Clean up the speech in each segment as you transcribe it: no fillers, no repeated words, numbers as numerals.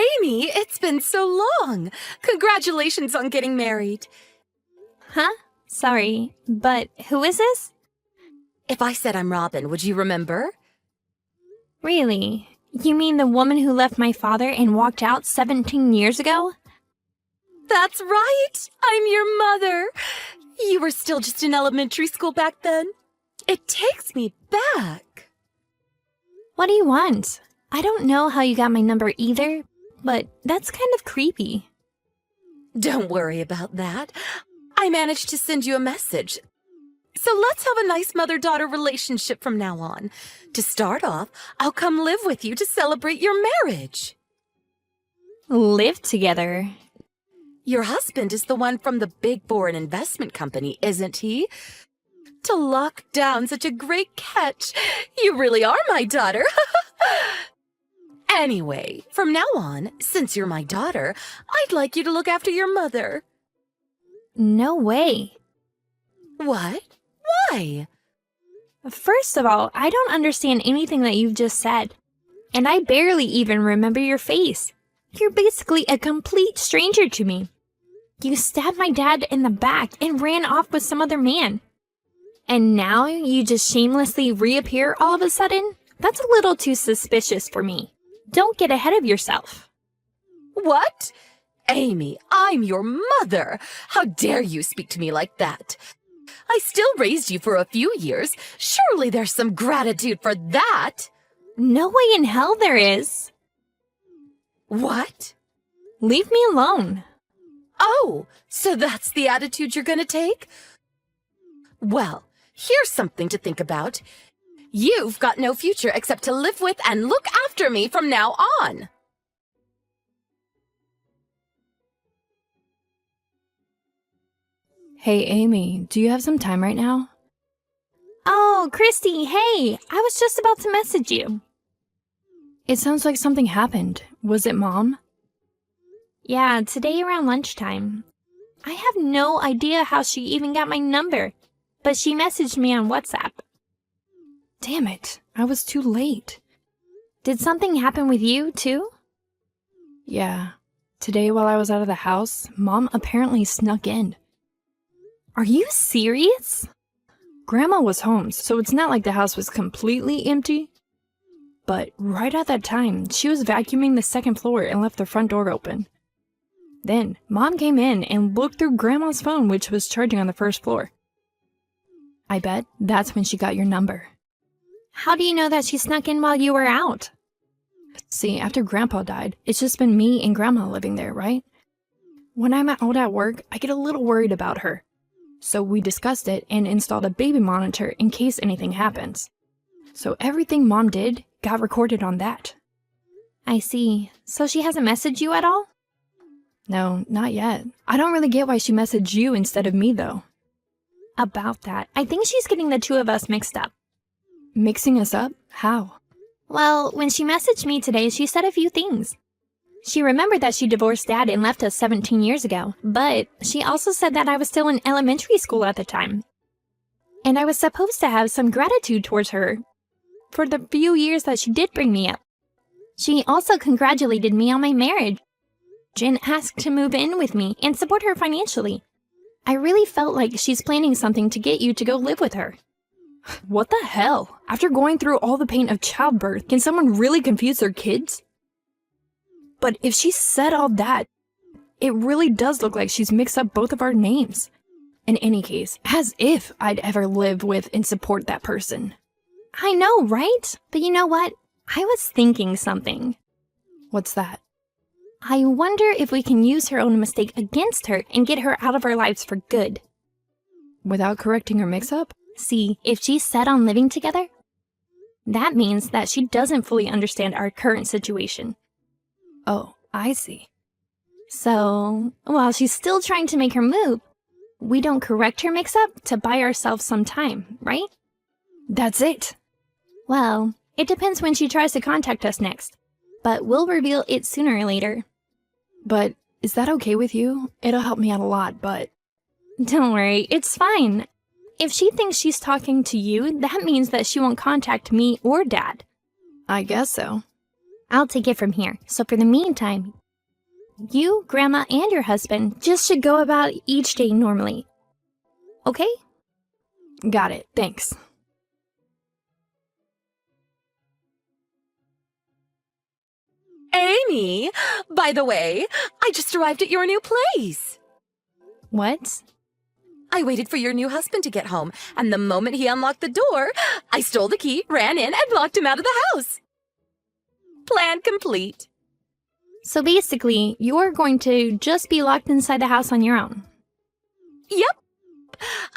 Amy, it's been so long. Congratulations on getting married. Huh? Sorry, but who is this? If I said I'm Robin, would you remember? Really? You mean the woman who left my father and walked out 17 years ago? That's right! I'm your mother! You were still just in elementary school back then. It takes me back. What do you want? I don't know how you got my number either, but that's kind of creepy. Don't worry about that. I managed to send you a message. So let's have a nice mother-daughter relationship from now on. To start off, I'll come live with you to celebrate your marriage. Live together? Your husband is the one from the big foreign investment company, isn't he? To lock down such a great catch. You really are my daughter. Anyway, from now on, since you're my daughter, I'd like you to look after your mother. No way. What? Why? First of all, I don't understand anything that you've just said. And I barely even remember your face. You're basically a complete stranger to me. You stabbed my dad in the back and ran off with some other man. And now you just shamelessly reappear all of a sudden? That's a little too suspicious for me. Don't get ahead of yourself. What? Amy, I'm your mother. How dare you speak to me like that? I still raised you for a few years. Surely there's some gratitude for that. No way in hell there is. What? Leave me alone. Oh, so that's the attitude you're gonna take? Well, here's something to think about. You've got no future except to live with and look after me from now on. Hey, Amy, do you have some time right now? Oh, Christy, hey! I was just about to message you. It sounds like something happened. Was it Mom? Yeah, today around lunchtime. I have no idea how she even got my number, but she messaged me on WhatsApp. Damn it, I was too late. Did something happen with you, too? Yeah. Today while I was out of the house, Mom apparently snuck in. Are you serious? Grandma was home, so it's not like the house was completely empty. But right at that time, she was vacuuming the second floor and left the front door open. Then, Mom came in and looked through Grandma's phone, which was charging on the first floor. I bet that's when she got your number. How do you know that she snuck in while you were out? See, after Grandpa died, it's just been me and Grandma living there, right? When I'm out at work, I get a little worried about her. So we discussed it and installed a baby monitor in case anything happens. So everything Mom did got recorded on that. I see. So she hasn't messaged you at all? No, not yet. I don't really get why she messaged you instead of me, though. About that, I think she's getting the two of us mixed up. Mixing us up? How? Well, when she messaged me today, she said a few things. She remembered that she divorced Dad and left us 17 years ago, but she also said that I was still in elementary school at the time. And I was supposed to have some gratitude towards her for the few years that she did bring me up. She also congratulated me on my marriage and asked to move in with me and support her financially. I really felt like she's planning something to get you to go live with her. What the hell? After going through all the pain of childbirth, can someone really confuse their kids? But if she said all that, it really does look like she's mixed up both of our names. In any case, as if I'd ever live with and support that person. I know, right? But you know what? I was thinking something. What's that? I wonder if we can use her own mistake against her and get her out of our lives for good. Without correcting her mix-up? See, if she's set on living together, that means that she doesn't fully understand our current situation. Oh, I see. So, while she's still trying to make her move, we don't correct her mix-up to buy ourselves some time, right? That's it. Well, it depends when she tries to contact us next, but we'll reveal it sooner or later. But is that okay with you? It'll help me out a lot, but... Don't worry, it's fine. If she thinks she's talking to you, that means that she won't contact me or Dad. I guess so. I'll take it from here. So for the meantime, you, Grandma, and your husband just should go about each day normally. Okay? Got it, thanks. Amy, by the way, I just arrived at your new place. What? I waited for your new husband to get home, and the moment he unlocked the door, I stole the key, ran in, and locked him out of the house. Plan complete. So basically, you're going to just be locked inside the house on your own. Yep.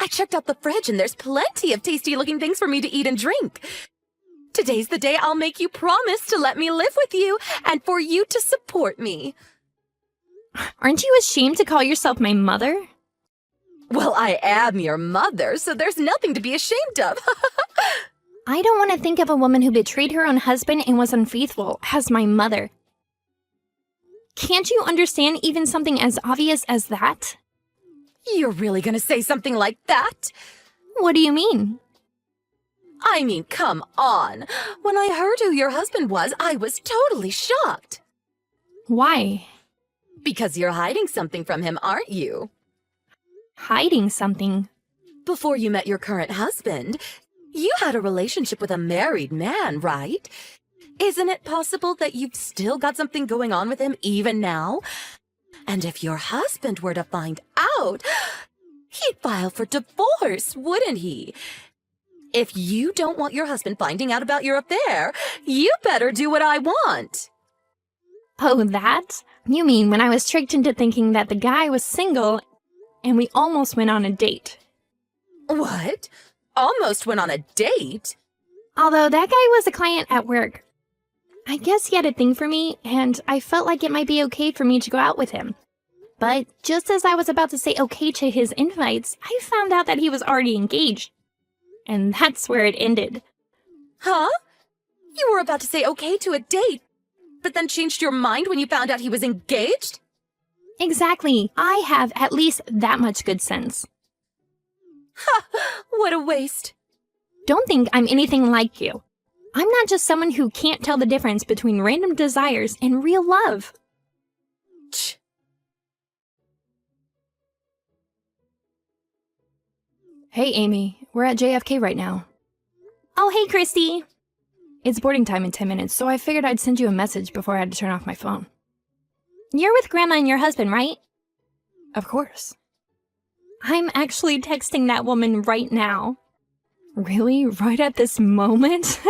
I checked out the fridge, and there's plenty of tasty-looking things for me to eat and drink. Today's the day I'll make you promise to let me live with you and for you to support me. Aren't you ashamed to call yourself my mother? Well, I am your mother, so there's nothing to be ashamed of. I don't want to think of a woman who betrayed her own husband and was unfaithful as my mother. Can't you understand even something as obvious as that? You're really gonna say something like that? What do you mean? I mean, come on. When I heard who your husband was, I was totally shocked. Why? Because you're hiding something from him, aren't you? Hiding something? Before you met your current husband, you had a relationship with a married man, right? Isn't it possible that you've still got something going on with him even now? And if your husband were to find out, he'd file for divorce, wouldn't he? If you don't want your husband finding out about your affair, you better do what I want. Oh, that? You mean when I was tricked into thinking that the guy was single and we almost went on a date? What? Almost went on a date? Although that guy was a client at work. I guess he had a thing for me, and I felt like it might be okay for me to go out with him. But just as I was about to say okay to his invites, I found out that he was already engaged. And that's where it ended. Huh? You were about to say okay to a date, but then changed your mind when you found out he was engaged? Exactly. I have at least that much good sense. Ha! What a waste. Don't think I'm anything like you. I'm not just someone who can't tell the difference between random desires and real love. Ch. Hey, Amy, we're at JFK right now. Oh, hey, Christy. It's boarding time in 10 minutes, so I figured I'd send you a message before I had to turn off my phone. You're with Grandma and your husband, right? Of course. I'm actually texting that woman right now. Really? Right at this moment?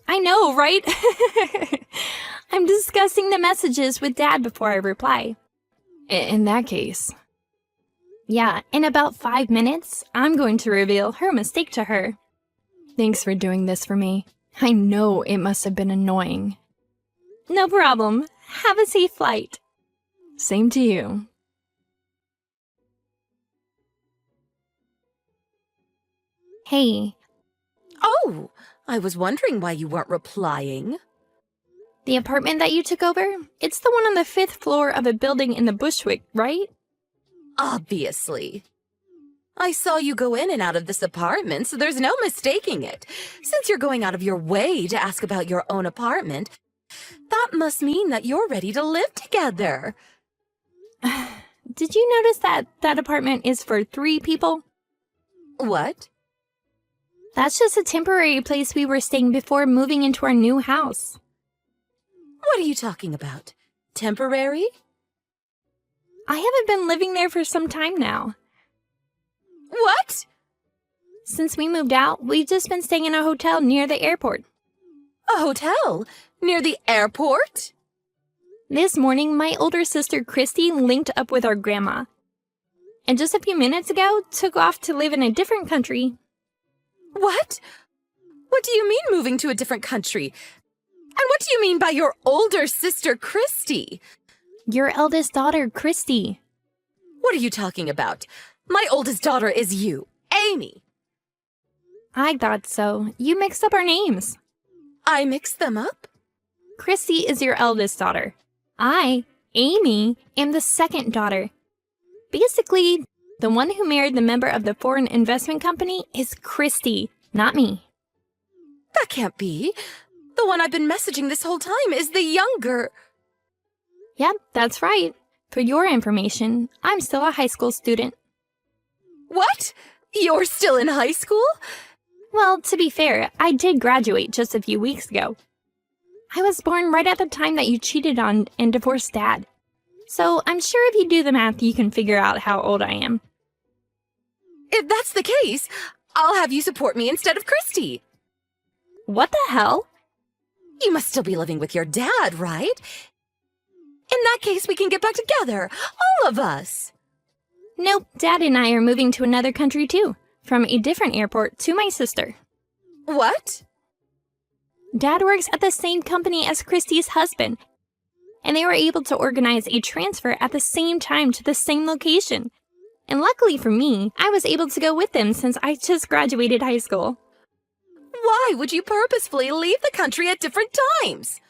I know, right? I'm discussing the messages with Dad before I reply. In that case. Yeah, in about 5 minutes, I'm going to reveal her mistake to her. Thanks for doing this for me. I know it must have been annoying. No problem. Have a safe flight. Same to you. Hey. Oh, I was wondering why you weren't replying. The apartment that you took over? It's the one on the 5th floor of a building in the Bushwick, right? Obviously. I saw you go in and out of this apartment, so there's no mistaking it. Since you're going out of your way to ask about your own apartment, that must mean that you're ready to live together. Did you notice that that apartment is for 3 people? What? That's just a temporary place we were staying before moving into our new house. What are you talking about? Temporary? I haven't been living there for some time now. What? Since we moved out, we've just been staying in a hotel near the airport. A hotel? Near the airport? This morning, my older sister Christy linked up with our grandma. And just a few minutes ago, took off to live in a different country. What? What do you mean moving to a different country? And what do you mean by your older sister Christy? Your eldest daughter, Christy. What are you talking about? My oldest daughter is you, Amy. I thought so. You mixed up our names. I mixed them up? Christy is your eldest daughter. I, Amy, am the second daughter. Basically, the one who married the member of the foreign investment company is Christy, not me. That can't be. The one I've been messaging this whole time is the younger. Yep, that's right. For your information, I'm still a high school student. What? You're still in high school? Well, to be fair, I did graduate just a few weeks ago. I was born right at the time that you cheated on and divorced Dad. So I'm sure if you do the math, you can figure out how old I am. If that's the case, I'll have you support me instead of Christy. What the hell? You must still be living with your dad, right? In that case, we can get back together, all of us. Nope, Dad and I are moving to another country too, from a different airport to my sister. What? Dad works at the same company as Christy's husband, and they were able to organize a transfer at the same time to the same location. And luckily for me, I was able to go with them since I just graduated high school. Why would you purposefully leave the country at different times?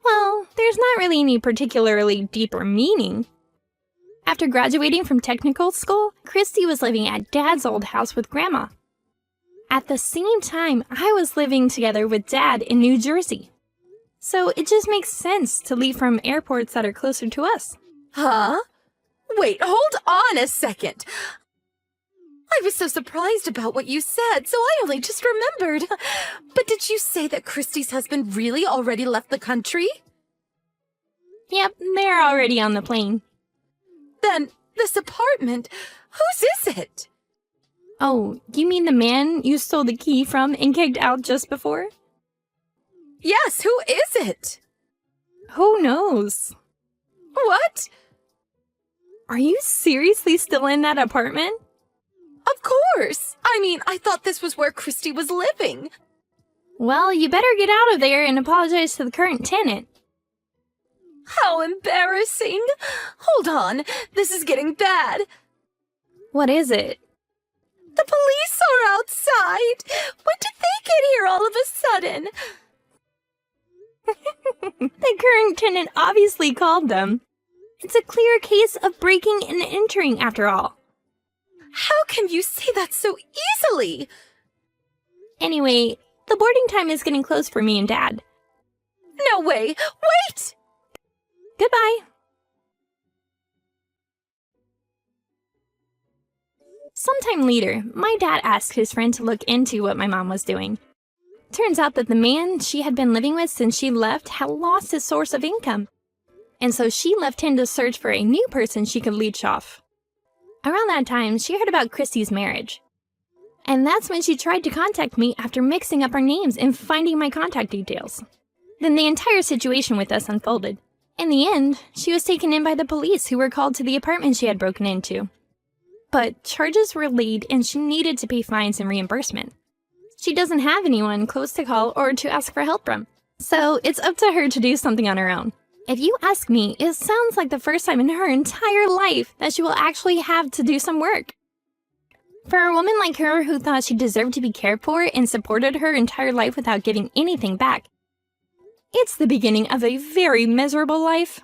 Well, there's not really any particularly deeper meaning. After graduating from technical school, Christy was living at Dad's old house with Grandma. At the same time, I was living together with Dad in New Jersey. So it just makes sense to leave from airports that are closer to us. Huh? Wait, hold on a second. I was so surprised about what you said, so I only just remembered. But did you say that Christy's husband really already left the country? Yep, they're already on the plane. Then, this apartment, whose is it? Oh, you mean the man you stole the key from and kicked out just before? Yes, who is it? Who knows? What? Are you seriously still in that apartment? Of course. I mean, I thought this was where Christy was living. Well, you better get out of there and apologize to the current tenant. How embarrassing. Hold on, this is getting bad. What is it? The police are outside. When did they get here all of a sudden? The current tenant obviously called them. It's a clear case of breaking and entering after all. How can you say that so easily? Anyway, the boarding time is getting close for me and Dad. No way. Wait! Goodbye. Sometime later, my dad asked his friend to look into what my mom was doing. Turns out that the man she had been living with since she left had lost his source of income. And so she left him to search for a new person she could leech off. Around that time, she heard about Christy's marriage. And that's when she tried to contact me after mixing up our names and finding my contact details. Then the entire situation with us unfolded. In the end, she was taken in by the police who were called to the apartment she had broken into. But charges were laid and she needed to pay fines and reimbursement. She doesn't have anyone close to call or to ask for help from. So it's up to her to do something on her own. If you ask me, it sounds like the first time in her entire life that she will actually have to do some work. For a woman like her who thought she deserved to be cared for and supported her entire life without getting anything back, it's the beginning of a very miserable life.